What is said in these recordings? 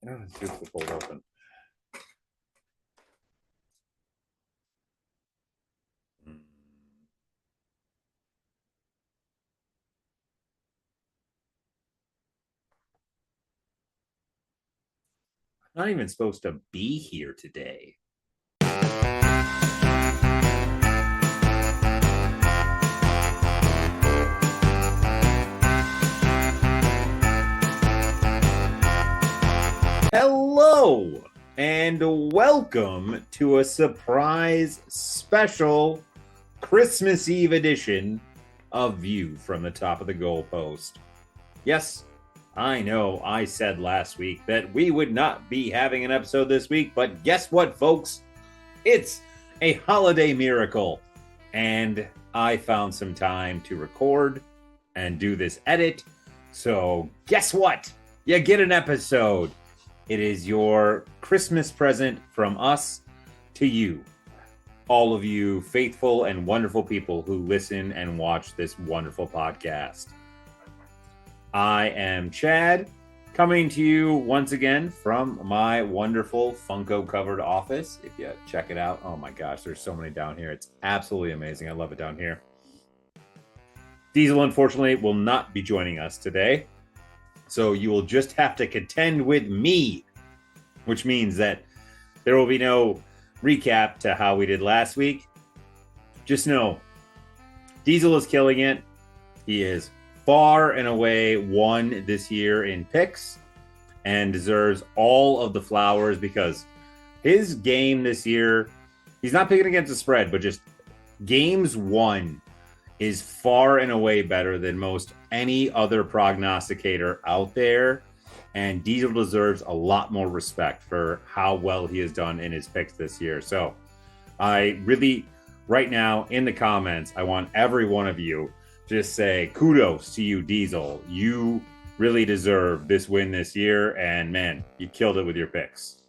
Let's see if the fold open. I'm not even supposed to be here today. Hello and welcome to a surprise special Christmas Eve edition of View from the Top of the Goalpost. Yes, I know I said last week that we would not be having an episode this week, but guess what, folks? It's a holiday miracle, and I found some time to record and do this edit. So guess what? You get an episode. It is your Christmas present from us to you, all of you faithful and wonderful people who listen and watch this wonderful podcast. I am Chad, coming to you once again from my wonderful Funko-covered office. If you check it out, oh my gosh, there's so many down here. It's absolutely amazing. I love it down here. Diesel, unfortunately, will not be joining us today. So you will just have to contend with me, which means that there will be no recap to how we did last week. Just know, Diesel is killing it. He is far and away won this year in picks and deserves all of the flowers because his game this year, he's not picking against the spread, but just games won is far and away better than most any other prognosticator out there. And Diesel deserves a lot more respect for how well he has done in his picks this year. So I really, right now in the comments, I want every one of you to just say kudos to you, Diesel. You really deserve this win this year. And man, you killed it with your picks.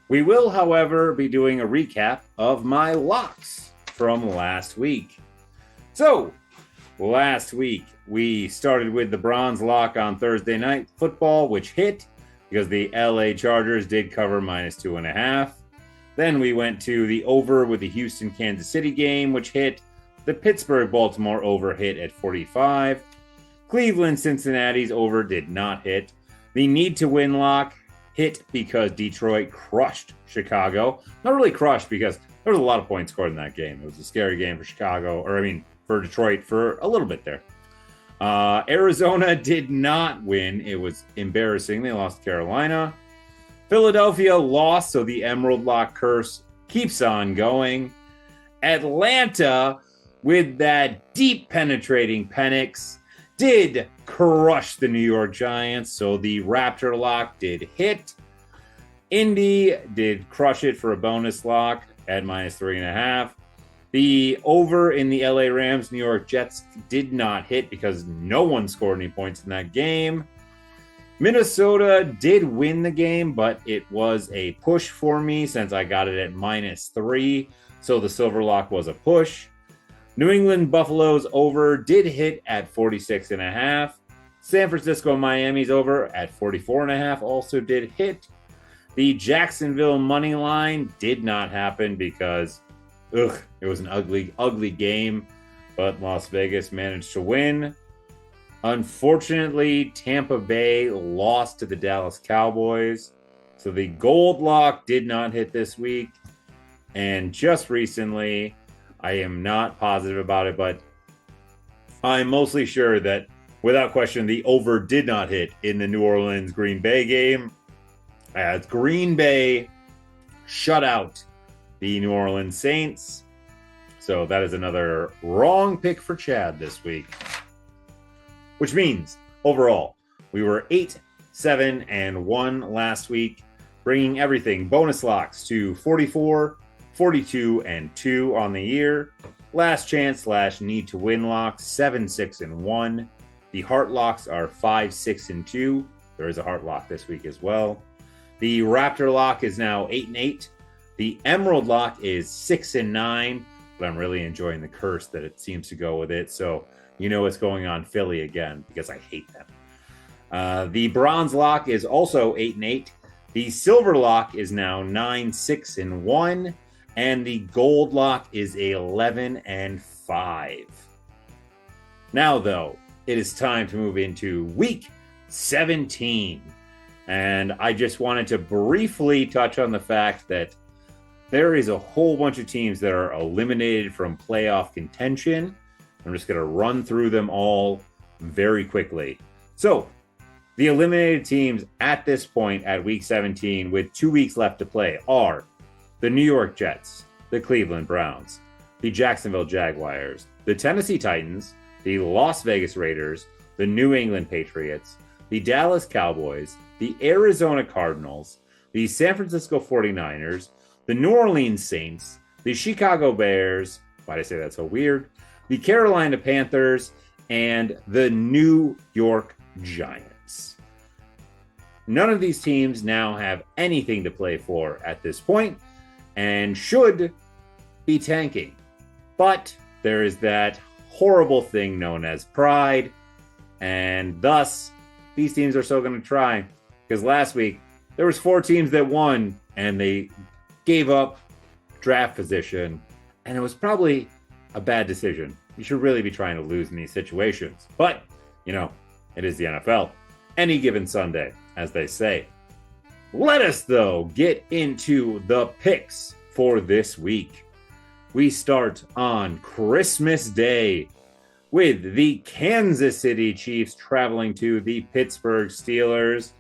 We will, however, be doing a recap of my locks from last week. So, last week, we started with the bronze lock on Thursday Night Football, which hit because the LA Chargers did cover -2.5. Then we went to the over with the Houston-Kansas City game, which hit. The Pittsburgh-Baltimore over hit at 45. Cleveland-Cincinnati's over did not hit. The need-to-win lock hit because Detroit crushed Chicago. Not really crushed because there was a lot of points scored in that game. It was a scary game for for Detroit for a little bit there. Arizona did not win. It was embarrassing. They lost to Carolina. Philadelphia lost, so the Emerald Lock curse keeps on going. Atlanta, with that deep penetrating Penix, did crush the New York Giants, so the Raptor Lock did hit. Indy did crush it for a bonus lock at -3.5. The over in the LA Rams, New York Jets did not hit because no one scored any points in that game. Minnesota did win the game, but it was a push for me since I got it at -3. So the silver lock was a push. New England Buffalo's over did hit at 46.5. San Francisco Miami's over at 44.5 also did hit. The Jacksonville money line did not happen because it was an ugly game, but Las Vegas managed to win. Unfortunately, Tampa Bay lost to the Dallas Cowboys, so the gold lock did not hit this week. And just recently, I am not positive about it, but I'm mostly sure that, without question, the over did not hit in the New Orleans-Green Bay game, as Green Bay shut out the New Orleans Saints. So that is another wrong pick for Chad this week. Which means, overall, we were 8-7-1 last week, bringing everything bonus locks to 44, 42-2 on the year. Last chance / need to win locks, 7-6-1. The heart locks are 5-6-2. There is a heart lock this week as well. The Raptor lock is now 8-8. The Emerald lock is 6-9, but I'm really enjoying the curse that it seems to go with it. So you know what's going on Philly again because I hate them. The bronze lock is also 8-8. The silver lock is now 9-6-1, and the gold lock is 11-5. Now, though, it is time to move into week 17. And I just wanted to briefly touch on the fact that there is a whole bunch of teams that are eliminated from playoff contention. I'm just going to run through them all very quickly. So, the eliminated teams at this point at week 17 with 2 weeks left to play are the New York Jets, the Cleveland Browns, the Jacksonville Jaguars, the Tennessee Titans, the Las Vegas Raiders, the New England Patriots, the Dallas Cowboys, the Arizona Cardinals, the San Francisco 49ers, the New Orleans Saints, the Chicago Bears, why did I say that so weird, the Carolina Panthers, and the New York Giants. None of these teams now have anything to play for at this point and should be tanking. But there is that horrible thing known as pride, and thus these teams are still going to try. Because last week there was 4 teams that won and they gave up draft position, and it was probably a bad decision. You should really be trying to lose in these situations. But, you know, it is the NFL. Any given Sunday, as they say. Let us, though, get into the picks for this week. We start on Christmas Day with the Kansas City Chiefs traveling to the Pittsburgh Steelers.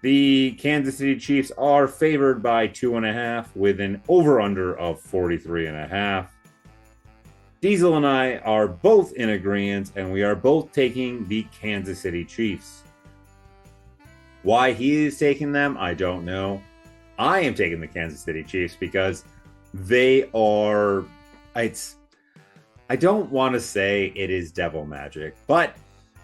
The Kansas City Chiefs are favored by 2.5 with an over-under of 43.5. Diesel and I are both in agreement, and we are both taking the Kansas City Chiefs. Why he is taking them, I don't know. I am taking the Kansas City Chiefs because they are... I don't want to say it is devil magic, but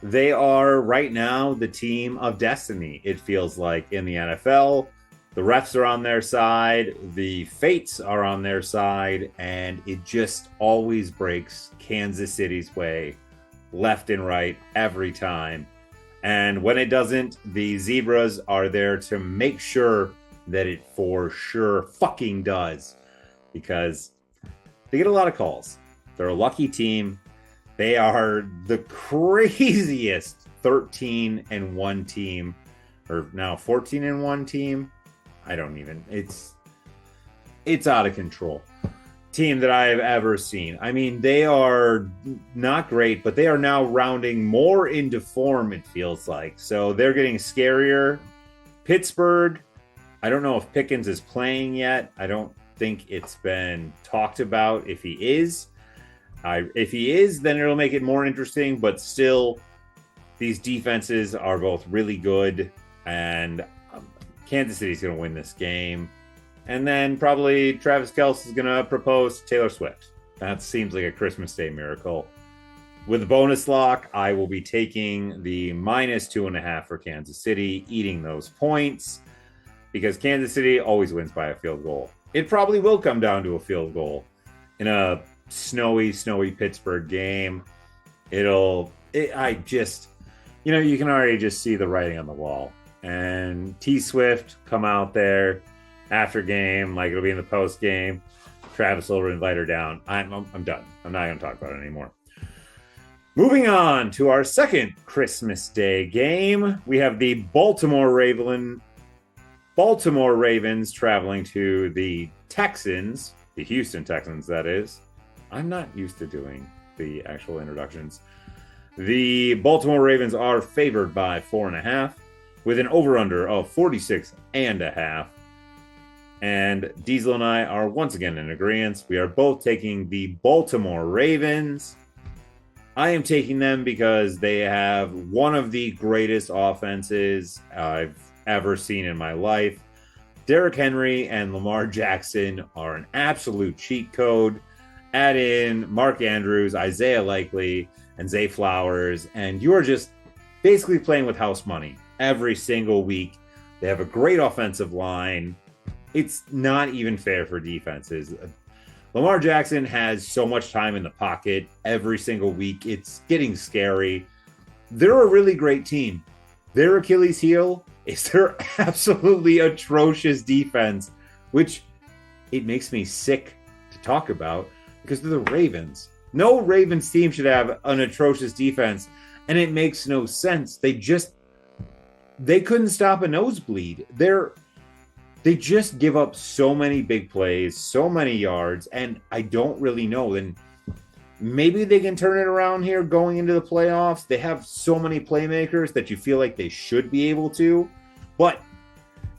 they are right now the team of destiny, it feels like, in the NFL. The refs are on their side, the fates are on their side, and it just always breaks Kansas City's way, left and right, every time. And when it doesn't, the Zebras are there to make sure that it for sure fucking does, because they get a lot of calls. They're a lucky team. They are the craziest 13-1 team, or now 14-1 team. I don't even, it's out of control. Team that I have ever seen. I mean, they are not great, but they are now rounding more into form, it feels like. So they're getting scarier. Pittsburgh, I don't know if Pickens is playing yet. I don't think it's been talked about if he is. If he is, then it'll make it more interesting, but still, these defenses are both really good, and Kansas City's going to win this game. And then probably Travis Kelce is going to propose to Taylor Swift. That seems like a Christmas Day miracle. With the bonus lock, I will be taking the -2.5 for Kansas City, eating those points, because Kansas City always wins by a field goal. It probably will come down to a field goal in a snowy Pittsburgh game. You can already just see the writing on the wall. And T Swift come out there after game, like it'll be in the post game. Travis will invite her down. I'm done. I'm not going to talk about it anymore. Moving on to our second Christmas Day game, we have the Baltimore Ravens traveling to the Texans, the Houston Texans, that is. I'm not used to doing the actual introductions. The Baltimore Ravens are favored by 4.5 with an over-under of 46.5. And Diesel and I are once again in agreement. We are both taking the Baltimore Ravens. I am taking them because they have one of the greatest offenses I've ever seen in my life. Derrick Henry and Lamar Jackson are an absolute cheat code. Add in Mark Andrews, Isaiah Likely, and Zay Flowers, and you are just basically playing with house money every single week. They have a great offensive line. It's not even fair for defenses. Lamar Jackson has so much time in the pocket every single week. It's getting scary. They're a really great team. Their Achilles heel is their absolutely atrocious defense, which it makes me sick to talk about because they're the Ravens. No Ravens team should have an atrocious defense, and it makes no sense. They couldn't stop a nosebleed. They just give up so many big plays, so many yards, and I don't really know. And maybe they can turn it around here going into the playoffs. They have so many playmakers that you feel like they should be able to. But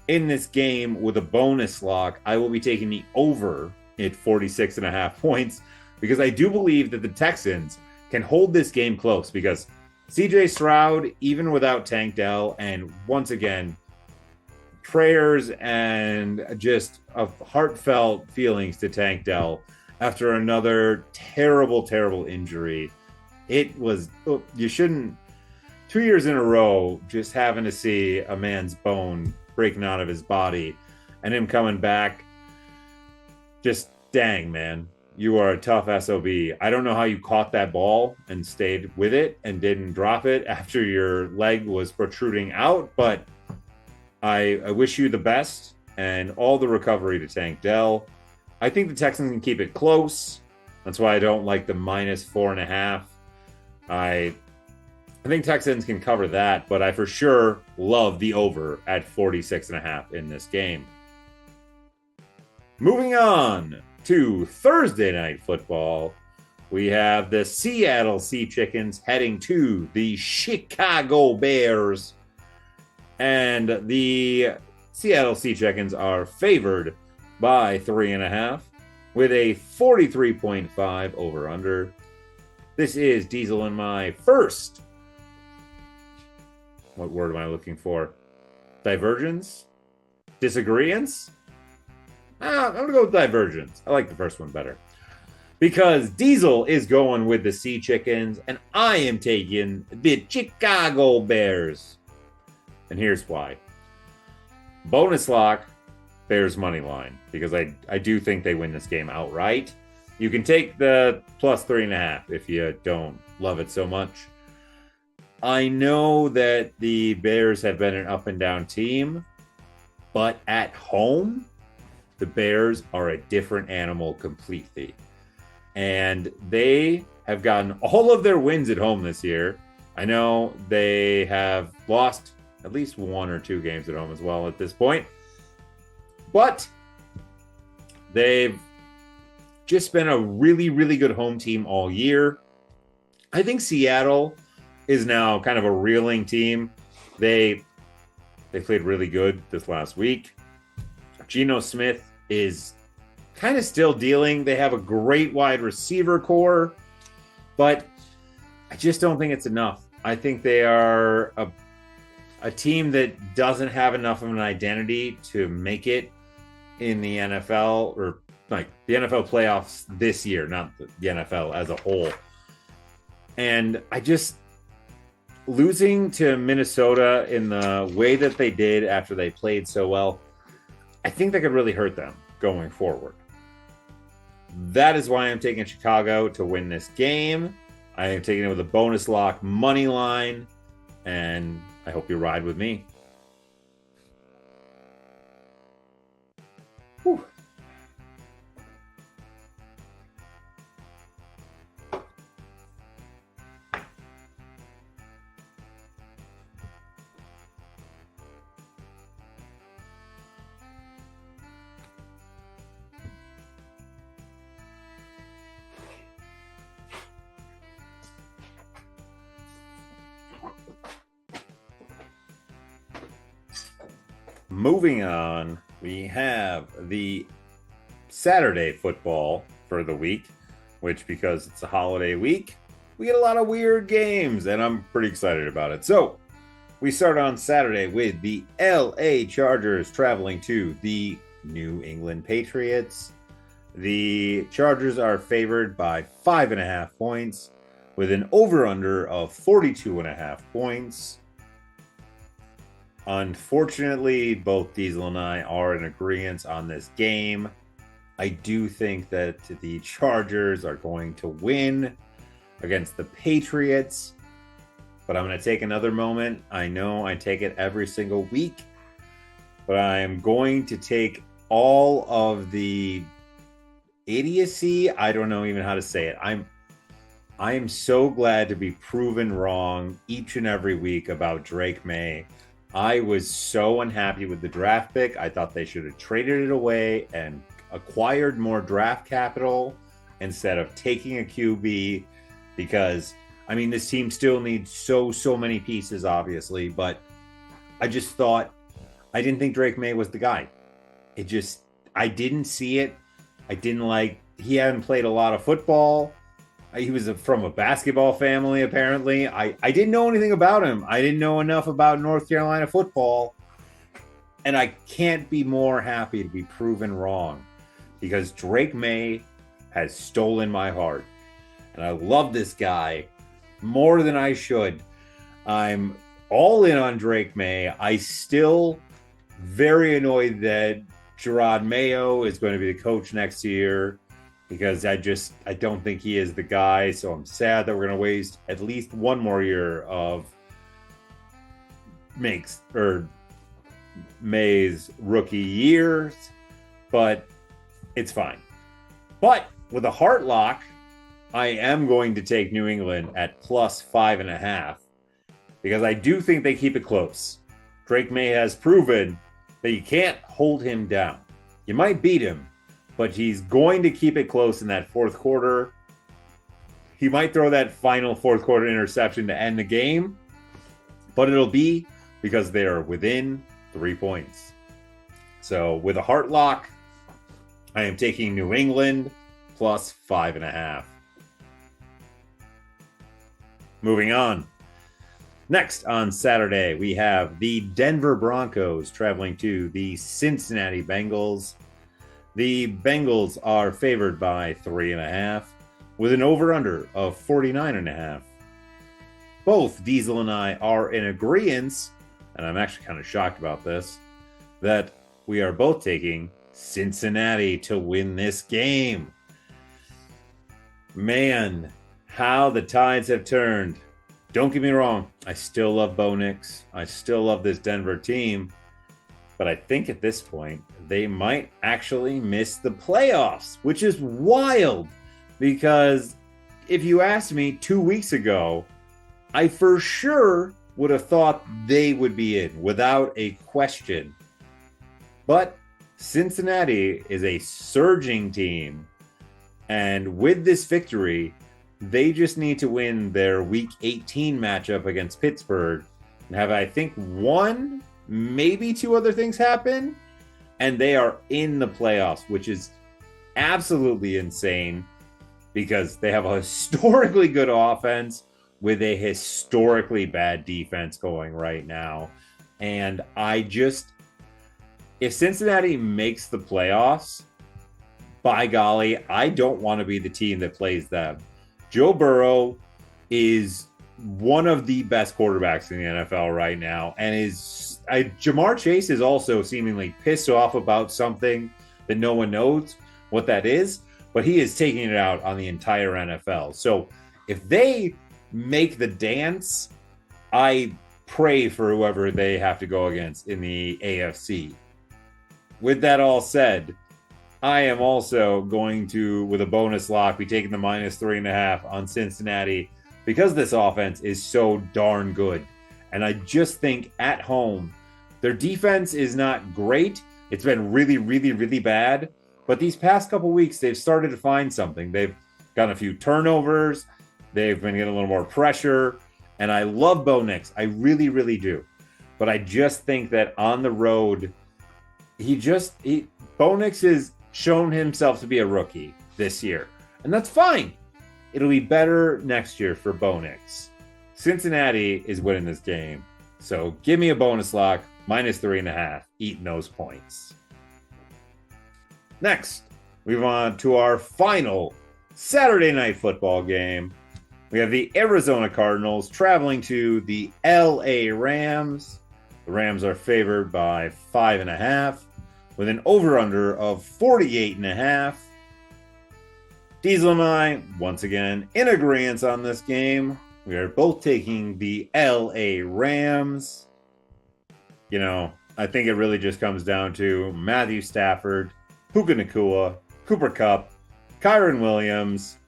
in this game with a bonus lock, I will be taking the over at 46.5 points because I do believe that the Texans can hold this game close because CJ Stroud, even without Tank Dell, and once again, prayers and just heartfelt feelings to Tank Dell after another terrible, terrible injury. It was, you shouldn't, 2 years in a row, just having to see a man's bone breaking out of his body and him coming back. Just dang, man. You are a tough SOB. I don't know how you caught that ball and stayed with it and didn't drop it after your leg was protruding out, but I wish you the best and all the recovery to Tank Dell. I think the Texans can keep it close. That's why I don't like the -4.5. I think Texans can cover that, but I for sure love the over at 46.5 in this game. Moving on to Thursday Night Football, we have the Seattle Sea Chickens heading to the Chicago Bears. And the Seattle Sea Chickens are favored by 3.5 with a 43.5 over-under. This is Diesel and my first. What word am I looking for? Divergence? Disagreeance? I'm going to go with divergence. I like the first one better. Because Diesel is going with the Sea Chickens, and I am taking the Chicago Bears. And here's why. Bonus lock, Bears money line, because I do think they win this game outright. You can take the +3.5 if you don't love it so much. I know that the Bears have been an up and down team, but at home, the Bears are a different animal completely. And they have gotten all of their wins at home this year. I know they have lost at least 1 or 2 games at home as well at this point. But they've just been a really, really good home team all year. I think Seattle is now kind of a reeling team. They played really good this last week. Geno Smith is kind of still dealing. They have a great wide receiver core, but I just don't think it's enough. I think they are a team that doesn't have enough of an identity to make it in the NFL, or like the NFL playoffs this year, not the NFL as a whole. And I just, losing to Minnesota in the way that they did after they played so well, I think that could really hurt them going forward. That is why I'm taking Chicago to win this game. I am taking it with a bonus lock money line, and I hope you ride with me. Whew. Moving on, we have the Saturday football for the week, which, because it's a holiday week, we get a lot of weird games, and I'm pretty excited about it. So we start on Saturday with the LA Chargers traveling to the New England Patriots. The Chargers are favored by 5.5 points with an over-under of 42.5 points. Unfortunately, both Diesel and I are in agreement on this game. I do think that the Chargers are going to win against the Patriots. but I'm going to take another moment. I know I take it every single week, but I am going to take all of the idiocy. I don't know even how to say it. I am so glad to be proven wrong each and every week about Drake May. I was so unhappy with the draft pick. I thought they should have traded it away and acquired more draft capital instead of taking a QB, because I mean, this team still needs so many pieces, obviously, but I didn't think Drake May was the guy. I didn't see it. He hadn't played a lot of football. He was from a basketball family, apparently. I didn't know anything about him. I didn't know enough about North Carolina football. And I can't be more happy to be proven wrong, because Drake May has stolen my heart. And I love this guy more than I should. I'm all in on Drake May. I still very annoyed that Gerard Mayo is going to be the coach next year, because I don't think he is the guy. So I'm sad that we're going to waste at least one more year of May's rookie years, but it's fine. But with a heart lock, I am going to take New England at plus 5.5, because I do think they keep it close. Drake May has proven that you can't hold him down. You might beat him, but he's going to keep it close in that fourth quarter. He might throw that final fourth quarter interception to end the game, but it'll be because they are within 3 points. So with a heart lock, I am taking New England plus 5.5. Moving on. Next on Saturday, we have the Denver Broncos traveling to the Cincinnati Bengals. The Bengals are favored by 3.5 with an over-under of 49.5. Both Diesel and I are in agreement, and I'm actually kind of shocked about this, that we are both taking Cincinnati to win this game. Man, how the tides have turned. Don't get me wrong, I still love Bo Nix. I still love this Denver team. But I think at this point, they might actually miss the playoffs, which is wild. Because if you asked me 2 weeks ago, I for sure would have thought they would be in without a question. But Cincinnati is a surging team. And with this victory, they just need to win their Week 18 matchup against Pittsburgh and have, I think, one, maybe two other things happen, and they are in the playoffs, which is absolutely insane because they have a historically good offense with a historically bad defense going right now. And if Cincinnati makes the playoffs, by golly, I don't want to be the team that plays them. Joe Burrow is one of the best quarterbacks in the NFL right now, and Jamar Chase is also seemingly pissed off about something that no one knows what that is, but he is taking it out on the entire NFL. So if they make the dance, I pray for whoever they have to go against in the AFC. With that all said, I am also going to, with a bonus lock, be taking the minus 3.5 on Cincinnati because this offense is so darn good. And I just think at home, their defense is not great. It's been really, really, really bad. But these past couple weeks, they've started to find something. They've gotten a few turnovers. They've been getting a little more pressure. And I love Bo Nix. I really, really do. But I just think that on the road, Bo Nix has shown himself to be a rookie this year. And that's fine. It'll be better next year for Bo Nix. Cincinnati is winning this game. So give me a bonus lock, minus 3.5, eating those points. Next, we move on to our final Saturday night football game. We have the Arizona Cardinals traveling to the LA Rams. The Rams are favored by 5.5 with an over-under of 48.5. Diesel and I, once again, in agreement on this game. We are both taking the LA Rams. You know, I think it really just comes down to Matthew Stafford, Puka Nacua, Cooper Kupp, Kyron Williams.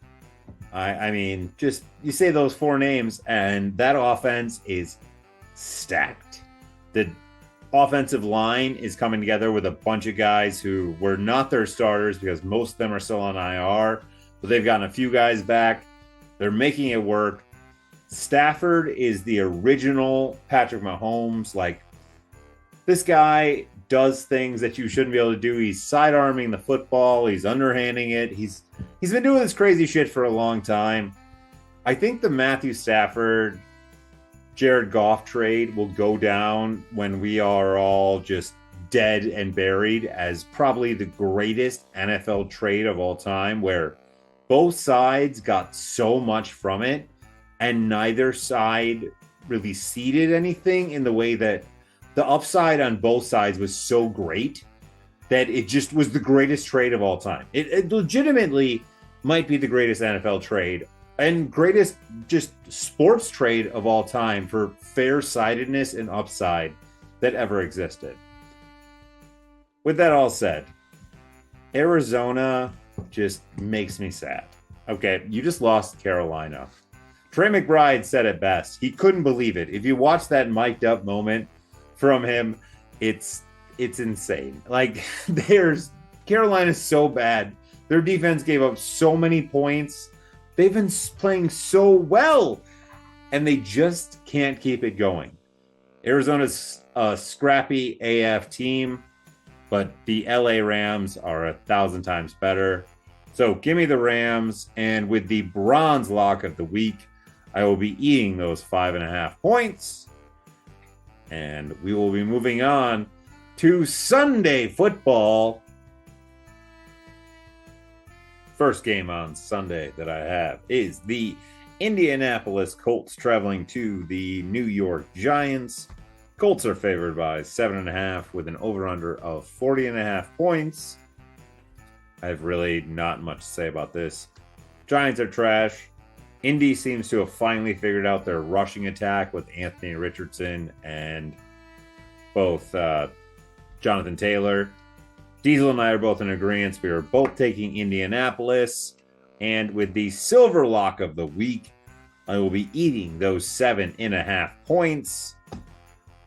I mean, just you say those four names, and that offense is stacked. The offensive line is coming together with a bunch of guys who were not their starters because most of them are still on IR, but they've gotten a few guys back. They're making it work. Stafford is the original Patrick Mahomes. Like, this guy does things that you shouldn't be able to do. He's sidearming the football. He's underhanding it. He's been doing this crazy shit for a long time. I think the Matthew Stafford, Jared Goff trade will go down when we are all just dead and buried as probably the greatest NFL trade of all time, where both sides got so much from it and neither side really ceded anything, in the way that the upside on both sides was so great that it just was the greatest trade of all time. It legitimately might be the greatest NFL trade and greatest just sports trade of all time for fair-sidedness and upside that ever existed. With that all said, Arizona just makes me sad. Okay, you just lost Carolina. Trey McBride said it best. He couldn't believe it. If you watch that mic'd up moment from him, it's insane. Like, Carolina's so bad. Their defense gave up so many points. They've been playing so well, and they just can't keep it going. Arizona's a scrappy AF team, but the LA Rams are 1,000 times better. So give me the Rams, and with the bronze lock of the week, I will be eating those 5.5 points. And we will be moving on to Sunday football. First game on Sunday that I have is the Indianapolis Colts traveling to the New York Giants. Colts are favored by 7.5 with an over-under of 40.5 points. I have really not much to say about this. Giants are trash. Indy seems to have finally figured out their rushing attack with Anthony Richardson and both Jonathan Taylor. Diesel and I are both in agreement. We are both taking Indianapolis. And with the silver lock of the week, I will be eating those 7.5 points.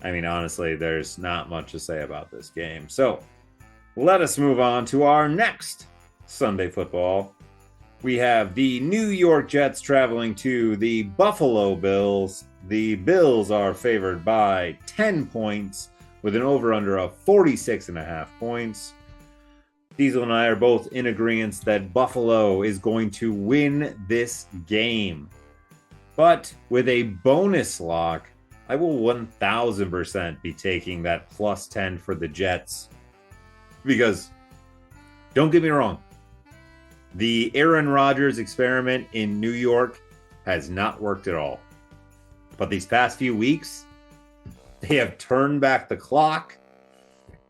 I mean, honestly, there's not much to say about this game. So let us move on to our next Sunday football. We have the New York Jets traveling to the Buffalo Bills. The Bills are favored by 10 points with an over-under of 46.5 points. Diesel and I are both in agreement that Buffalo is going to win this game. But with a bonus lock, I will 1,000% be taking that plus 10 for the Jets. Because, don't get me wrong, the Aaron Rodgers experiment in New York has not worked at all. But these past few weeks, they have turned back the clock.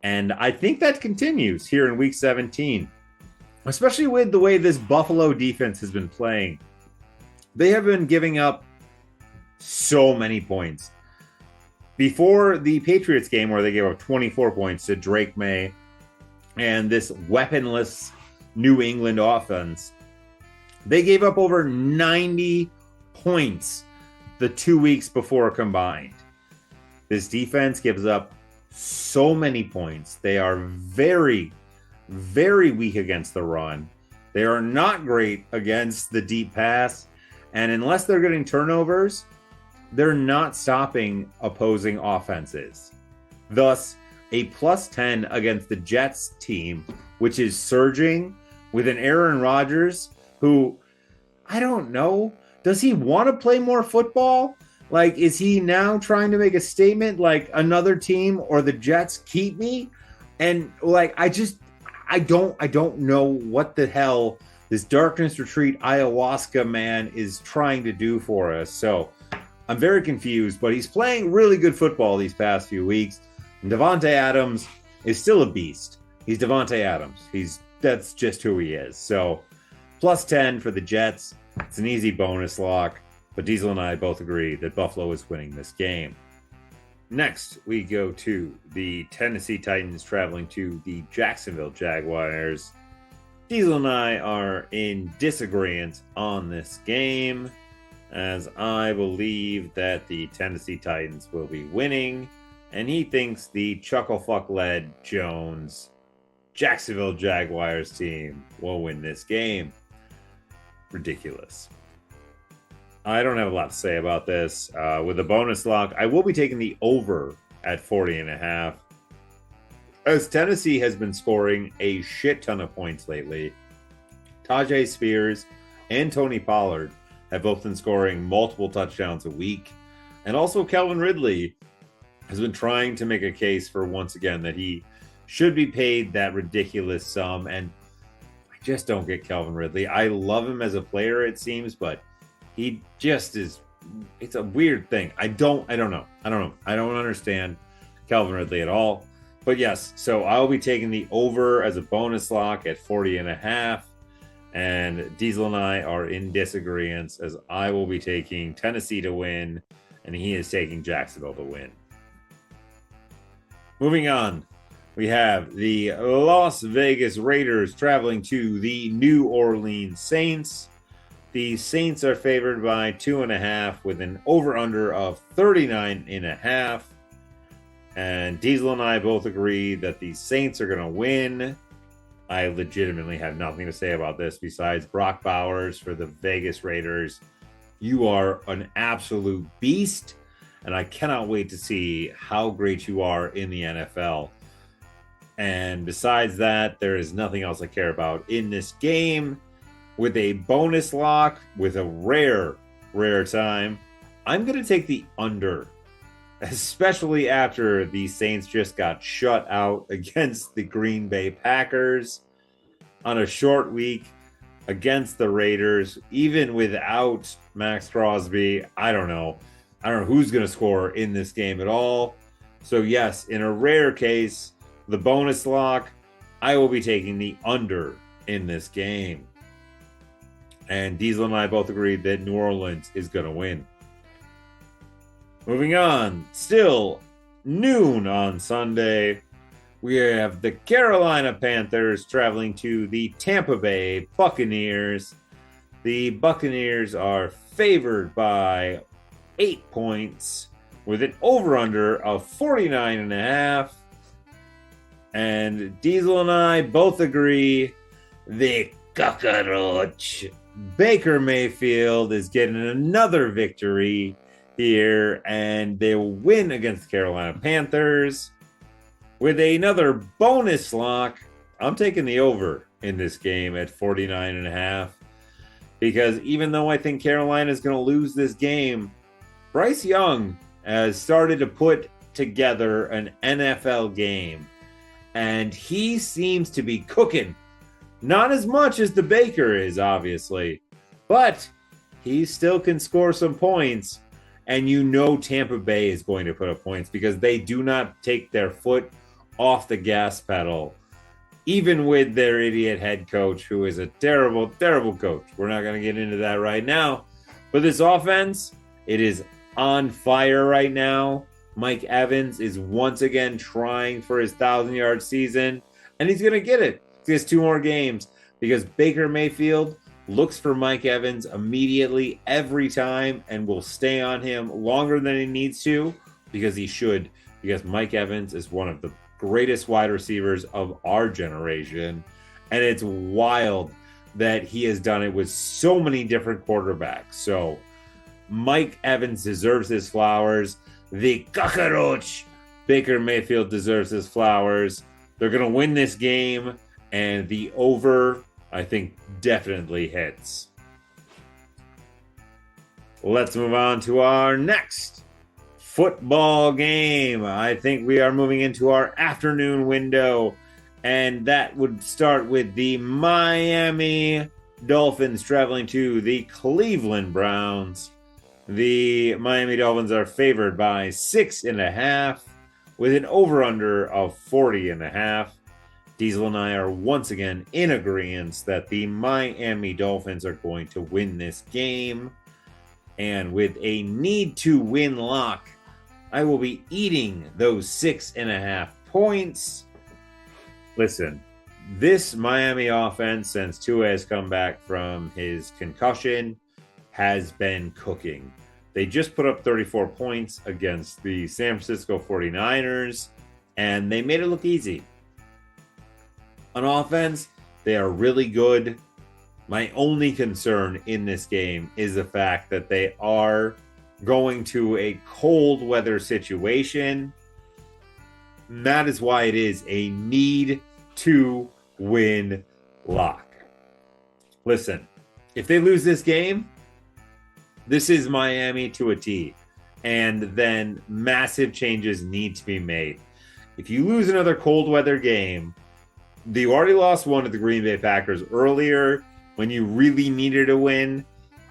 And I think that continues here in week 17. Especially with the way this Buffalo defense has been playing. They have been giving up so many points. Before the Patriots game, where they gave up 24 points to Drake May and this weaponless New England offense, they gave up over 90 points the 2 weeks before combined. This defense gives up so many points. They are very, very weak against the run. They are not great against the deep pass. And unless they're getting turnovers, they're not stopping opposing offenses. Thus, a plus 10 against the Jets team, which is surging with an Aaron Rodgers who, I don't know, does he want to play more football? Like, is he now trying to make a statement like another team or the Jets keep me? And like, I don't know what the hell this Darkness Retreat ayahuasca man is trying to do for us. So I'm very confused, but he's playing really good football these past few weeks. And Davante Adams is still a beast. He's Davante Adams. That's just who he is. So plus 10 for the Jets. It's an easy bonus lock. But Diesel and I both agree that Buffalo is winning this game. Next, we go to the Tennessee Titans traveling to the Jacksonville Jaguars. Diesel and I are in disagreement on this game, as I believe that the Tennessee Titans will be winning, and he thinks the Chucklefuck-led Jones Jacksonville Jaguars team will win this game. Ridiculous. I don't have a lot to say about this. With a bonus lock, I will be taking the over at 40.5. As Tennessee has been scoring a shit ton of points lately. Tajay Spears and Tony Pollard have both been scoring multiple touchdowns a week. And also Calvin Ridley has been trying to make a case for once again that he should be paid that ridiculous sum. And I just don't get Calvin Ridley. I love him as a player, it seems, but he just is, it's a weird thing. I don't know. I don't understand Calvin Ridley at all. But yes, so I'll be taking the over as a bonus lock at 40.5. And Diesel and I are in disagreement, as I will be taking Tennessee to win, and he is taking Jacksonville to win. Moving on, we have the Las Vegas Raiders traveling to the New Orleans Saints. The Saints are favored by 2.5 with an over-under of 39.5. And Diesel and I both agree that the Saints are going to win. I legitimately have nothing to say about this besides Brock Bowers for the Vegas Raiders. You are an absolute beast, and I cannot wait to see how great you are in the NFL. And besides that, there is nothing else I care about in this game. With a bonus lock, with a rare time, I'm going to take the under, especially after the Saints just got shut out against the Green Bay Packers on a short week against the Raiders. Even without Max Crosby, I don't know who's going to score in this game at all. So yes, in a rare case, the bonus lock, I will be taking the under in this game. And Diesel and I both agreed that New Orleans is going to win. Moving on, still noon on Sunday, we have the Carolina Panthers traveling to the Tampa Bay Buccaneers. The Buccaneers are favored by 8 points with an over-under of 49.5. And Diesel and I both agree the cockroach Baker Mayfield is getting another victory here, and they will win against the Carolina Panthers. With another bonus lock, I'm taking the over in this game at 49.5, because even though I think Carolina is going to lose this game, Bryce Young has started to put together an NFL game, and he seems to be cooking. Not as much as the Baker is, obviously, but he still can score some points. And you know Tampa Bay is going to put up points because they do not take their foot off the gas pedal, even with their idiot head coach, who is a terrible, terrible coach. We're not going to get into that right now. But this offense, it is on fire right now. Mike Evans is once again trying for his 1,000-yard season, and he's going to get it. He has 2 more games because Baker Mayfield looks for Mike Evans immediately every time and will stay on him longer than he needs to, because he should, because Mike Evans is one of the greatest wide receivers of our generation. And it's wild that he has done it with so many different quarterbacks. So Mike Evans deserves his flowers. The cockroach Baker Mayfield deserves his flowers. They're going to win this game, and the over, I think, definitely hits. Let's move on to our next football game. I think we are moving into our afternoon window, and that would start with the Miami Dolphins traveling to the Cleveland Browns. The Miami Dolphins are favored by 6.5 with an over-under of 40.5. Diesel and I are once again in agreement that the Miami Dolphins are going to win this game. And with a need to win lock, I will be eating those 6.5 points. Listen, this Miami offense, since Tua has come back from his concussion, has been cooking. They just put up 34 points against the San Francisco 49ers, and they made it look easy. On offense, they are really good. My only concern in this game is the fact that they are going to a cold weather situation. That is why it is a need to win lock. Listen, if they lose this game, this is Miami to a T. And then massive changes need to be made. If you lose another cold weather game, you already lost one to the Green Bay Packers earlier when you really needed a win.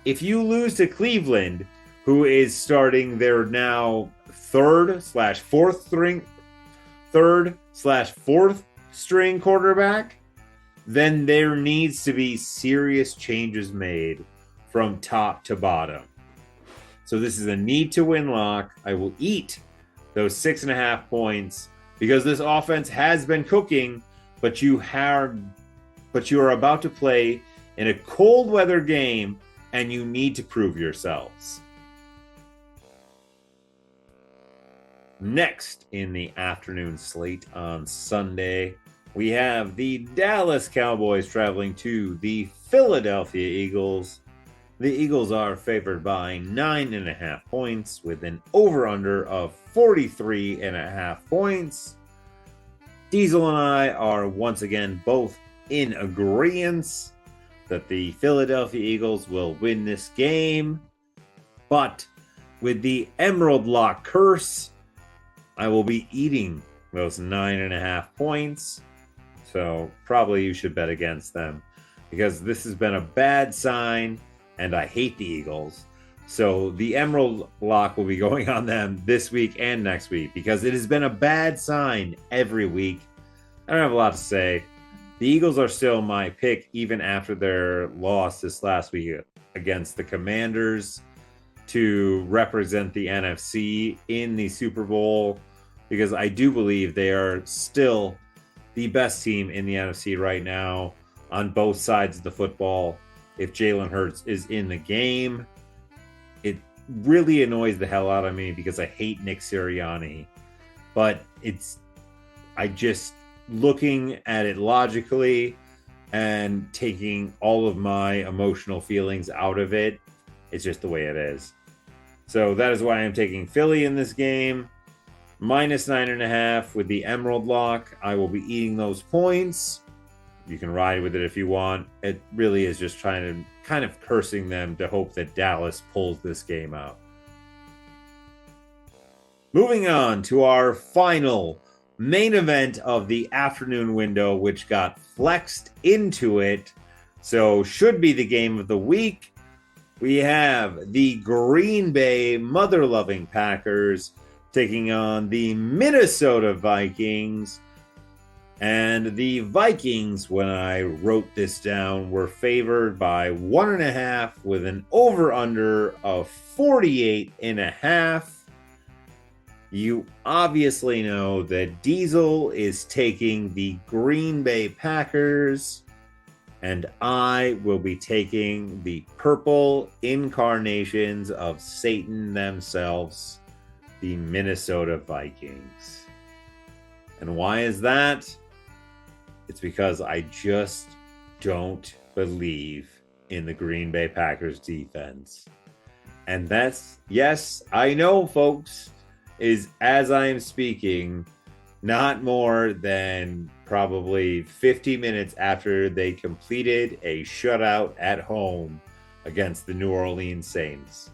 If you lose to Cleveland, who is starting their now third/fourth string quarterback, then there needs to be serious changes made from top to bottom. So this is a need to win lock. I will eat those 6.5 points because this offense has been cooking, but you are about to play in a cold weather game and you need to prove yourselves. Next in the afternoon slate on Sunday, we have the Dallas Cowboys traveling to the Philadelphia Eagles. The Eagles are favored by 9.5 points with an over-under of 43.5 points. Diesel and I are once again both in agreement that the Philadelphia Eagles will win this game. But with the Emerald Lock curse, I will be eating those 9.5 points. So probably you should bet against them because this has been a bad sign and I hate the Eagles. So the Emerald Lock will be going on them this week and next week because it has been a bad sign every week. I don't have a lot to say. The Eagles are still my pick even after their loss this last week against the Commanders to represent the NFC in the Super Bowl because I do believe they are still the best team in the NFC right now on both sides of the football. If Jalen Hurts is in the game, it really annoys the hell out of me because I hate Nick Sirianni. But I just looking at it logically and taking all of my emotional feelings out of it, it's just the way it is. So that is why I'm taking Philly in this game. Minus 9.5 with the Emerald Lock. I will be eating those points. You can ride with it if you want. It really is just trying to kind of cursing them to hope that Dallas pulls this game out. Moving on to our final main event of the afternoon window, which got flexed into it. So should be the game of the week. We have the Green Bay mother-loving Packers taking on the Minnesota Vikings. And the Vikings, when I wrote this down, were favored by 1.5 with an over-under of 48.5. You obviously know that Diesel is taking the Green Bay Packers, and I will be taking the purple incarnations of Satan themselves, the Minnesota Vikings. And why is that? It's because I just don't believe in the Green Bay Packers defense. And that's, yes, I know, folks, is as I am speaking, not more than probably 50 minutes after they completed a shutout at home against the New Orleans Saints.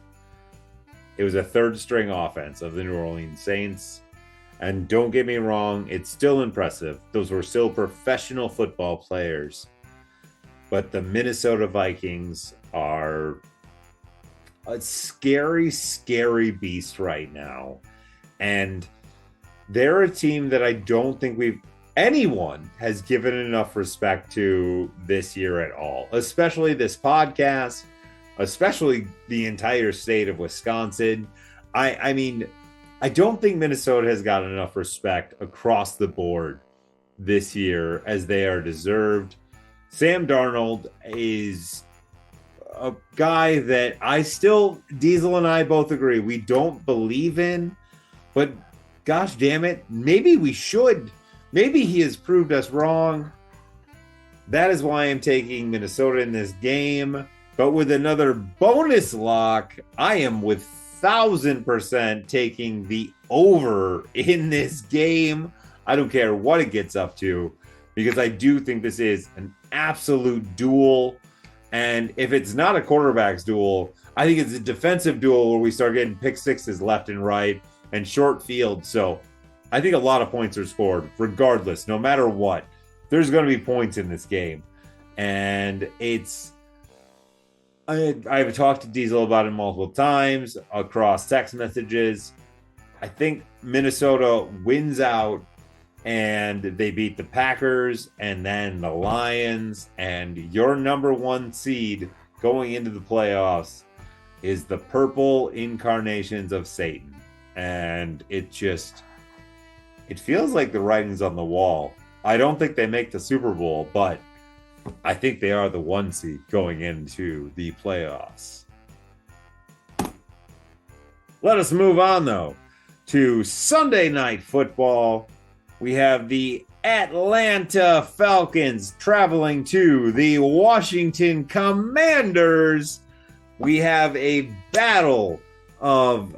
It was a third string offense of the New Orleans Saints. And don't get me wrong, it's still impressive. Those were still professional football players. But the Minnesota Vikings are a scary, scary beast right now. And they're a team that I don't think anyone has given enough respect to this year at all. Especially this podcast. especially the entire state of Wisconsin. I mean, I don't think Minnesota has gotten enough respect across the board this year as they are deserved. Sam Darnold is a guy that Diesel and I both agree we don't believe in, but gosh damn it, maybe we should. Maybe he has proved us wrong. That is why I'm taking Minnesota in this game. But with another bonus lock, I am with 1,000% taking the over in this game. I don't care what it gets up to, because I do think this is an absolute duel. And if it's not a quarterback's duel, I think it's a defensive duel where we start getting pick sixes left and right and short field. So I think a lot of points are scored regardless, no matter what. There's going to be points in this game. And I've talked to Diesel about it multiple times across text messages. I think Minnesota wins out and they beat the Packers and then the Lions, and your number one seed going into the playoffs is the purple incarnations of Satan. And it feels like the writing's on the wall. I don't think they make the Super Bowl, but I think they are the one seed going into the playoffs. Let us move on, though, to Sunday Night Football. We have the Atlanta Falcons traveling to the Washington Commanders. We have a battle of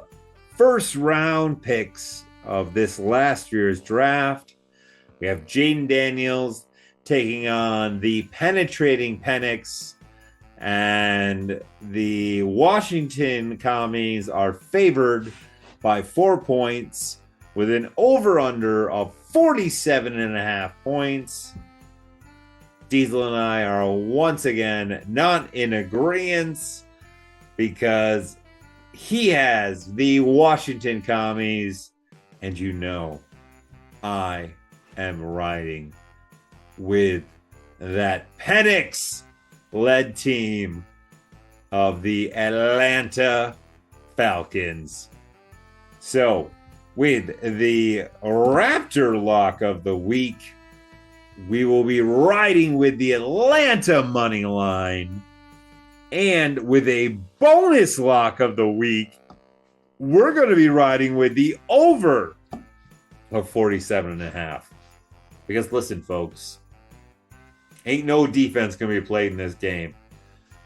first-round picks of this last year's draft. We have Jaden Daniels taking on the penetrating Penix, and the Washington Commies are favored by 4 points with an over-under of 47.5 points. Diesel and I are once again not in agreement because he has the Washington Commies, and you know I am riding with that Penix-led team of the Atlanta Falcons. So, with the Raptor lock of the week, we will be riding with the Atlanta money line. And with a bonus lock of the week, we're going to be riding with the over of 47.5. Because listen, folks, ain't no defense going to be played in this game.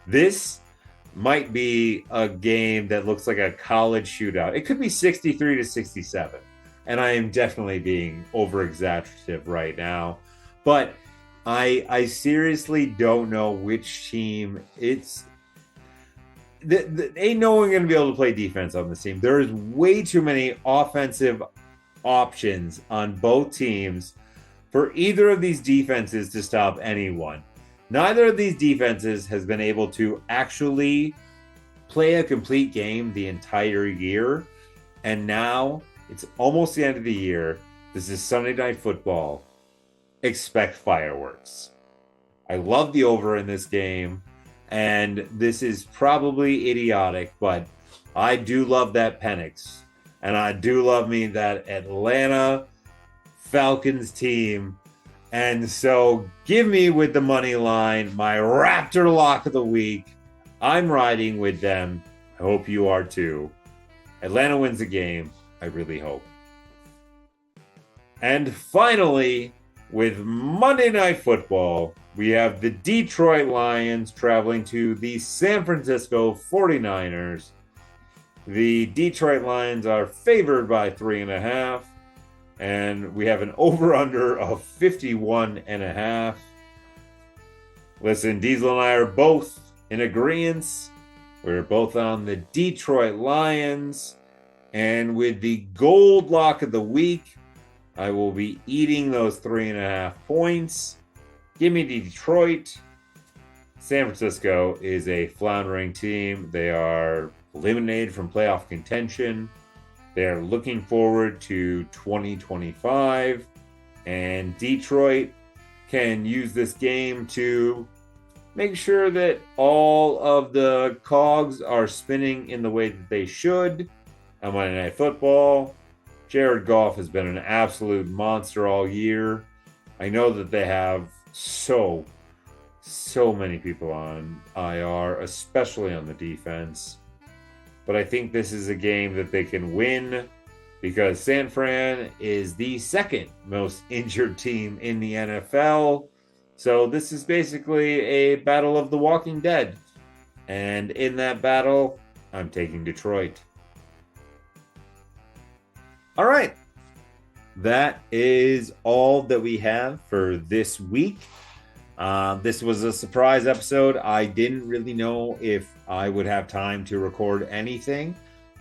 This might be a game that looks like a college shootout. It could be 63-67. And I am definitely being over-exaggerative right now. But I seriously don't know which team it's... ain't no one going to be able to play defense on this team. There is way too many offensive options on both teams for either of these defenses to stop anyone. Neither of these defenses has been able to actually play a complete game the entire year. And now it's almost the end of the year. This is Sunday Night Football. Expect fireworks. I love the over in this game. And this is probably idiotic, but I do love that Penix. And I do love me that Atlanta Falcons team. And so give me with the money line, my Raptor lock of the week. I'm riding with them. I hope you are too. Atlanta wins the game. I really hope. And finally, with Monday Night Football, we have the Detroit Lions traveling to the San Francisco 49ers. The Detroit Lions are favored by 3.5. And we have an over-under of 51.5. Listen, Diesel and I are both in agreement. We're both on the Detroit Lions. And with the gold lock of the week, I will be eating those 3.5 points. Give me Detroit. San Francisco is a floundering team. They are eliminated from playoff contention. They're looking forward to 2025, and Detroit can use this game to make sure that all of the cogs are spinning in the way that they should. On Monday Night Football, Jared Goff has been an absolute monster all year. I know that they have so many people on IR, especially on the defense. But I think this is a game that they can win because San Fran is the second most injured team in the NFL. So this is basically a battle of the Walking Dead. And in that battle, I'm taking Detroit. All right. That is all that we have for this week. This was a surprise episode. I didn't really know if I would have time to record anything,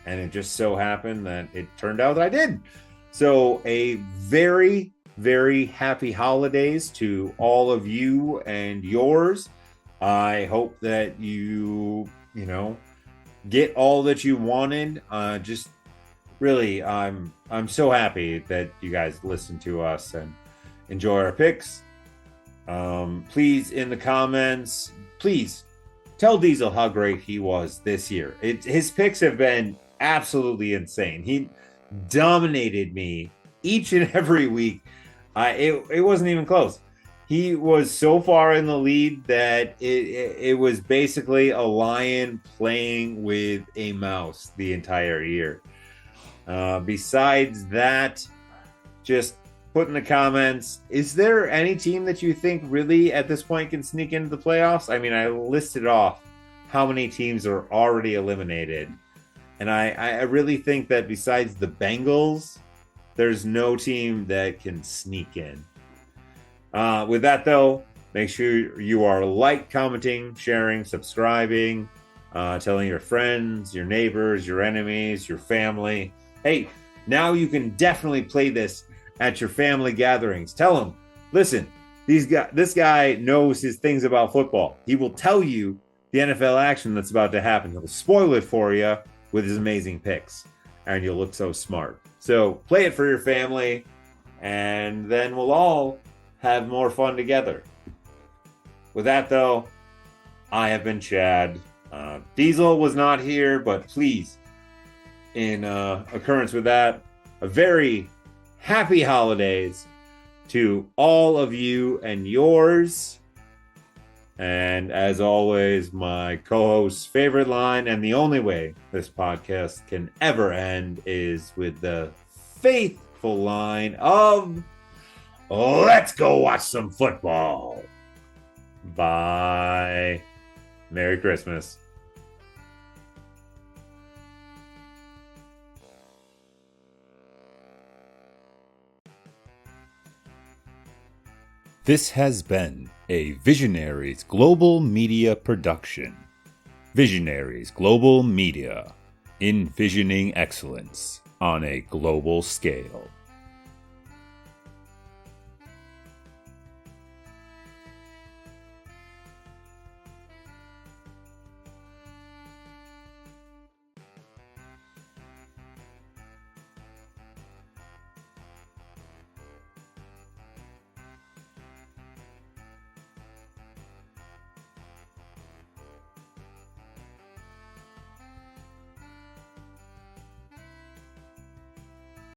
and it just so happened that it turned out that I did. So a very, very happy holidays to all of you and yours. I hope that you get all that you wanted. Just really, I'm so happy that you guys listen to us and enjoy our picks. Please, in the comments, please tell Diesel how great he was this year. His picks have been absolutely insane. He dominated me each and every week. It wasn't even close. He was so far in the lead that it was basically a lion playing with a mouse the entire year. Besides that, just put in the comments, is there any team that you think really at this point can sneak into the playoffs? I mean, I listed off how many teams are already eliminated. And I really think that besides the Bengals, there's no team that can sneak in. With that, though, make sure you are commenting, sharing, subscribing, telling your friends, your neighbors, your enemies, your family. Hey, now you can definitely play this at your family gatherings. Tell them, listen, this guy knows his things about football. He will tell you the NFL action that's about to happen. He'll spoil it for you with his amazing picks, and you'll look so smart. So play it for your family, and then we'll all have more fun together. With that, though, I have been Chad. Diesel was not here, but please, in occurrence with that, a very happy holidays to all of you and yours. And as always, my co-host's favorite line, and the only way this podcast can ever end, is with the faithful line of, let's go watch some football. Bye. Merry Christmas. This has been a Visionaries Global Media production. Visionaries Global Media, envisioning excellence on a global scale.